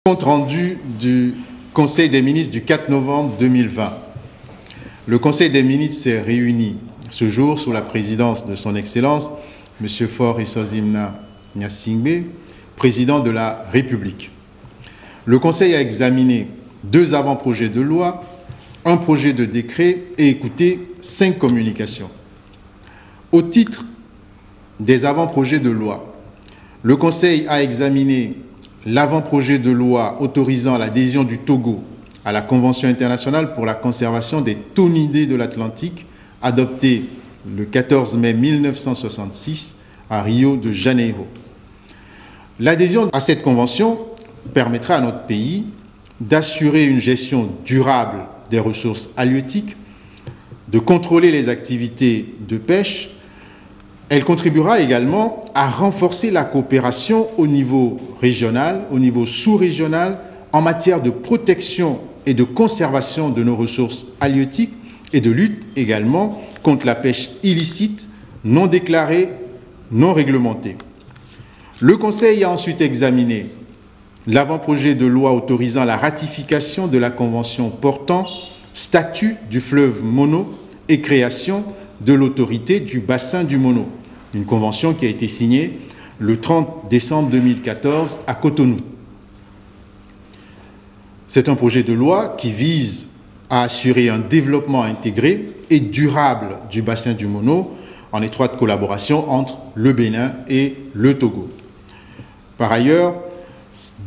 Compte rendu du Conseil des ministres du 4 novembre 2020. Le Conseil des ministres s'est réuni ce jour sous la présidence de son Excellence, M. Faure Esozimna Gnassingbé, président de la République. Le Conseil a examiné 2 avant-projets de loi, un projet de décret et écouté 5 communications. Au titre des avant-projets de loi, le Conseil a examiné l'avant-projet de loi autorisant l'adhésion du Togo à la Convention internationale pour la conservation des thonidés de l'Atlantique, adopté le 14 mai 1966 à Rio de Janeiro. L'adhésion à cette convention permettra à notre pays d'assurer une gestion durable des ressources halieutiques, de contrôler les activités de pêche. Elle contribuera également à renforcer la coopération au niveau régional, au niveau sous-régional, en matière de protection et de conservation de nos ressources halieutiques et de lutte également contre la pêche illicite, non déclarée, non réglementée. Le Conseil a ensuite examiné l'avant-projet de loi autorisant la ratification de la Convention portant statut du fleuve Mono et création de l'autorité du bassin du Mono, une convention qui a été signée le 30 décembre 2014 à Cotonou. C'est un projet de loi qui vise à assurer un développement intégré et durable du bassin du Mono en étroite collaboration entre le Bénin et le Togo. Par ailleurs,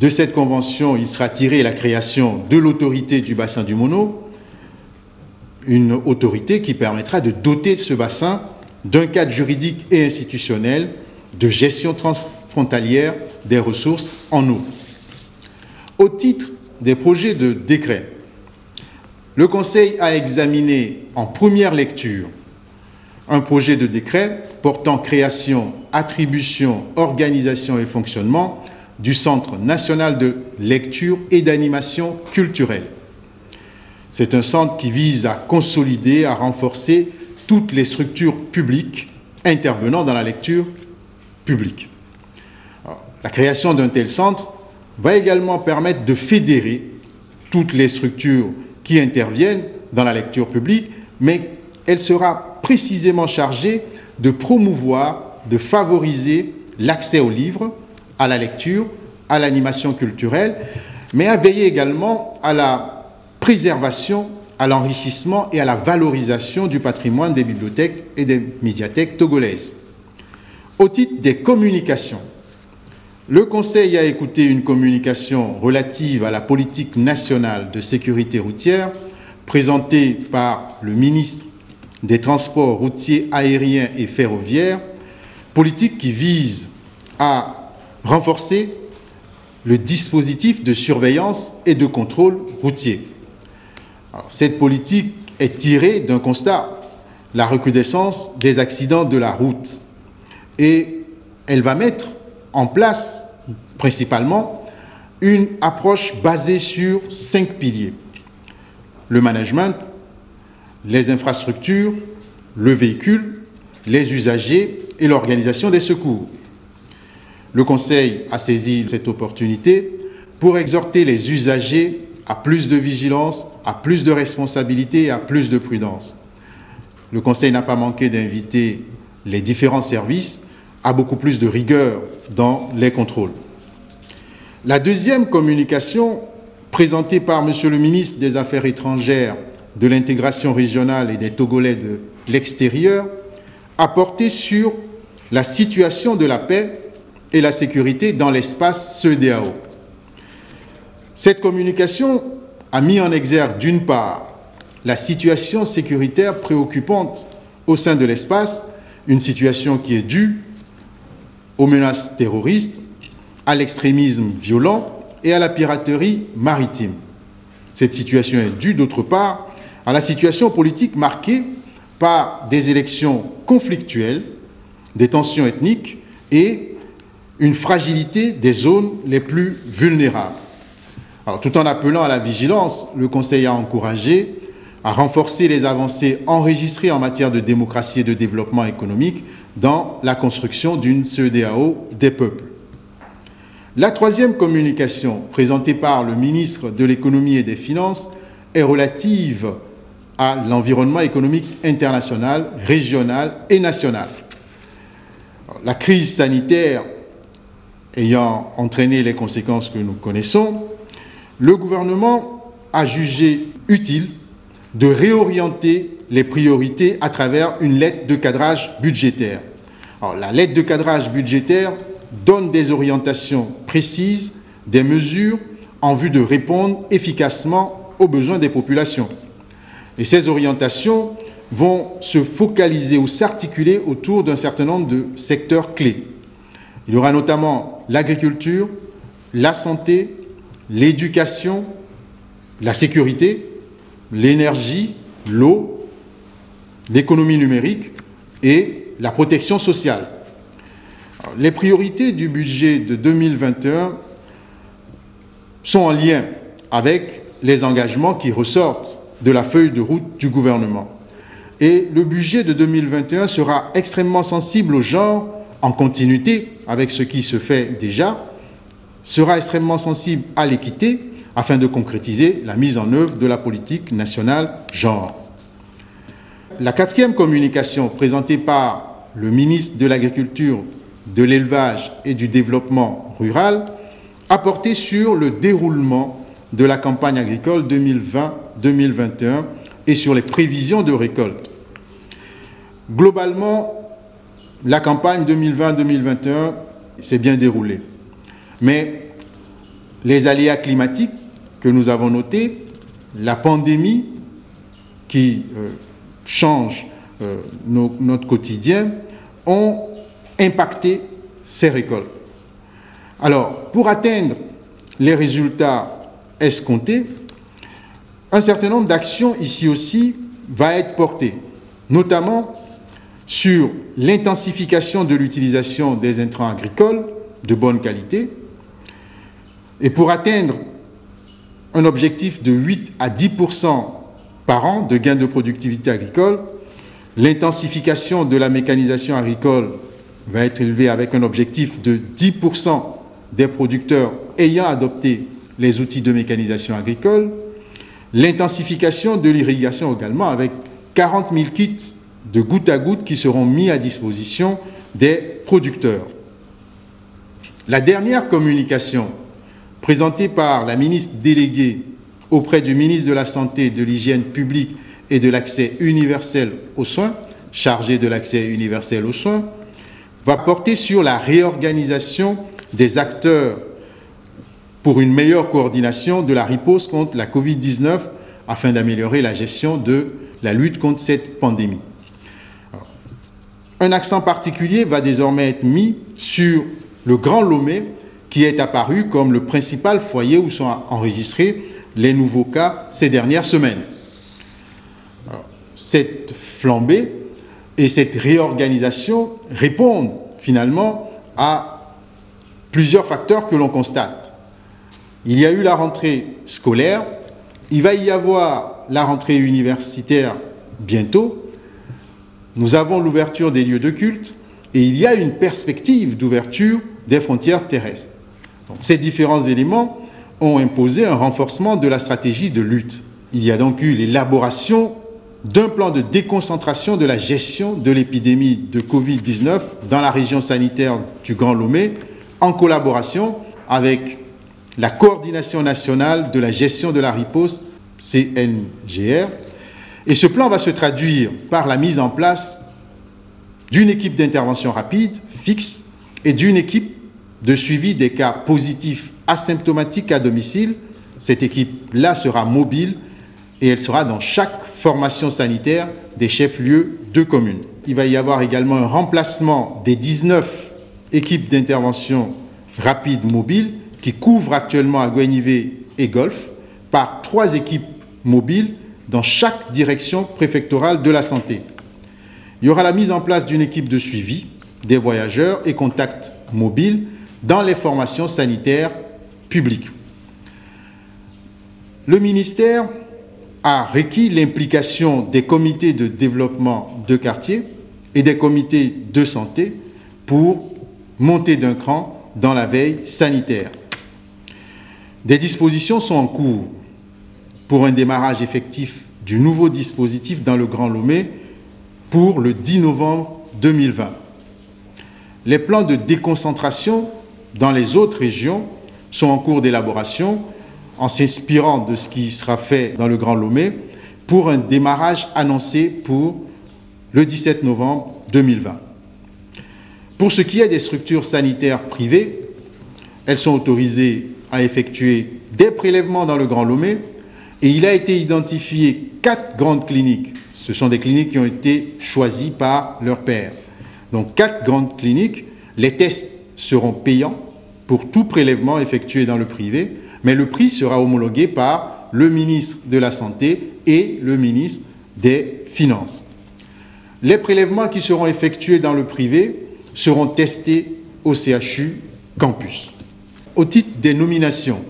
de cette convention, il sera tiré la création de l'autorité du bassin du Mono, une autorité qui permettra de doter ce bassin d'un cadre juridique et institutionnel de gestion transfrontalière des ressources en eau. Au titre des projets de décret, le Conseil a examiné en première lecture un projet de décret portant création, attribution, organisation et fonctionnement du Centre national de lecture et d'animation culturelle. C'est un centre qui vise à consolider, à renforcer toutes les structures publiques intervenant dans la lecture publique. Alors, la création d'un tel centre va également permettre de fédérer toutes les structures qui interviennent dans la lecture publique, mais elle sera précisément chargée de promouvoir, de favoriser l'accès aux livres, à la lecture, à l'animation culturelle, mais à veiller également à la préservation, à l'enrichissement et à la valorisation du patrimoine des bibliothèques et des médiathèques togolaises. Au titre des communications, le Conseil a écouté une communication relative à la politique nationale de sécurité routière présentée par le ministre des Transports routiers, aériens et ferroviaires, politique qui vise à renforcer le dispositif de surveillance et de contrôle routier. Alors, cette politique est tirée d'un constat, la recrudescence des accidents de la route. Et elle va mettre en place, principalement, une approche basée sur 5 piliers. Le management, les infrastructures, le véhicule, les usagers et l'organisation des secours. Le Conseil a saisi cette opportunité pour exhorter les usagers à plus de vigilance, à plus de responsabilité et à plus de prudence. Le Conseil n'a pas manqué d'inviter les différents services à beaucoup plus de rigueur dans les contrôles. La deuxième communication, présentée par M. le ministre des Affaires étrangères, de l'intégration régionale et des Togolais de l'extérieur, a porté sur la situation de la paix et la sécurité dans l'espace CEDEAO. Cette communication a mis en exergue, d'une part, la situation sécuritaire préoccupante au sein de l'espace, une situation qui est due aux menaces terroristes, à l'extrémisme violent et à la piraterie maritime. Cette situation est due, d'autre part, à la situation politique marquée par des élections conflictuelles, des tensions ethniques et une fragilité des zones les plus vulnérables. Alors, tout en appelant à la vigilance, le Conseil a encouragé à renforcer les avancées enregistrées en matière de démocratie et de développement économique dans la construction d'une CEDEAO des peuples. La troisième communication présentée par le ministre de l'Économie et des Finances est relative à l'environnement économique international, régional et national. La crise sanitaire ayant entraîné les conséquences que nous connaissons, le gouvernement a jugé utile de réorienter les priorités à travers une lettre de cadrage budgétaire. Alors, la lettre de cadrage budgétaire donne des orientations précises, des mesures en vue de répondre efficacement aux besoins des populations. Et ces orientations vont se focaliser ou s'articuler autour d'un certain nombre de secteurs clés. Il y aura notamment l'agriculture, la santé, l'éducation, la sécurité, l'énergie, l'eau, l'économie numérique et la protection sociale. Alors, les priorités du budget de 2021 sont en lien avec les engagements qui ressortent de la feuille de route du gouvernement. Et le budget de 2021 sera extrêmement sensible au genre, en continuité avec ce qui se fait déjà, sera extrêmement sensible à l'équité afin de concrétiser la mise en œuvre de la politique nationale genre. La quatrième communication présentée par le ministre de l'Agriculture, de l'Élevage et du Développement rural a porté sur le déroulement de la campagne agricole 2020-2021 et sur les prévisions de récolte. Globalement, la campagne 2020-2021 s'est bien déroulée. Mais les aléas climatiques que nous avons notés, la pandémie qui change notre quotidien, ont impacté ces récoltes. Alors, pour atteindre les résultats escomptés, un certain nombre d'actions ici aussi va être porté, notamment sur l'intensification de l'utilisation des intrants agricoles de bonne qualité. Et pour atteindre un objectif de 8 à 10% par an de gains de productivité agricole, l'intensification de la mécanisation agricole va être élevée avec un objectif de 10% des producteurs ayant adopté les outils de mécanisation agricole, l'intensification de l'irrigation également avec 40 000 kits de goutte à goutte qui seront mis à disposition des producteurs. La dernière communication présentée par la ministre déléguée auprès du ministre de la Santé, de l'Hygiène publique et de l'accès universel aux soins, chargé de l'accès universel aux soins, va porter sur la réorganisation des acteurs pour une meilleure coordination de la riposte contre la Covid-19 afin d'améliorer la gestion de la lutte contre cette pandémie. Alors, un accent particulier va désormais être mis sur le Grand Lomé qui est apparu comme le principal foyer où sont enregistrés les nouveaux cas ces dernières semaines. Alors, cette flambée et cette réorganisation répondent finalement à plusieurs facteurs que l'on constate. Il y a eu la rentrée scolaire, il va y avoir la rentrée universitaire bientôt, nous avons l'ouverture des lieux de culte et il y a une perspective d'ouverture des frontières terrestres. Donc, ces différents éléments ont imposé un renforcement de la stratégie de lutte. Il y a donc eu l'élaboration d'un plan de déconcentration de la gestion de l'épidémie de Covid-19 dans la région sanitaire du Grand Lomé, en collaboration avec la Coordination nationale de la gestion de la riposte, CNGR. Et ce plan va se traduire par la mise en place d'une équipe d'intervention rapide, fixe, et d'une équipe de suivi des cas positifs asymptomatiques à domicile. Cette équipe-là sera mobile et elle sera dans chaque formation sanitaire des chefs-lieux de communes. Il va y avoir également un remplacement des 19 équipes d'intervention rapide mobile qui couvrent actuellement à Guenivé et Golfe par 3 équipes mobiles dans chaque direction préfectorale de la santé. Il y aura la mise en place d'une équipe de suivi des voyageurs et contacts mobiles dans les formations sanitaires publiques. Le ministère a requis l'implication des comités de développement de quartier et des comités de santé pour monter d'un cran dans la veille sanitaire. Des dispositions sont en cours pour un démarrage effectif du nouveau dispositif dans le Grand Lomé pour le 10 novembre 2020. Les plans de déconcentration dans les autres régions sont en cours d'élaboration en s'inspirant de ce qui sera fait dans le Grand Lomé pour un démarrage annoncé pour le 17 novembre 2020. Pour ce qui est des structures sanitaires privées, elles sont autorisées à effectuer des prélèvements dans le Grand Lomé et il a été identifié 4 grandes cliniques. Ce sont des cliniques qui ont été choisies par leur pairs. Donc 4 grandes cliniques, les tests seront payants pour tout prélèvement effectué dans le privé, mais le prix sera homologué par le ministre de la Santé et le ministre des Finances. Les prélèvements qui seront effectués dans le privé seront testés au CHU Campus. Au titre des nominations,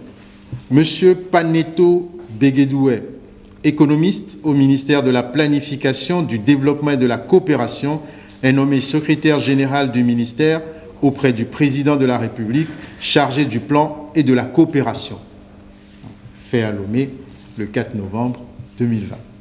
M. Paneto Begedoué, économiste au ministère de la Planification, du Développement et de la Coopération, est nommé secrétaire général du ministère auprès du président de la République, chargé du plan et de la coopération. Fait à Lomé le 4 novembre 2020.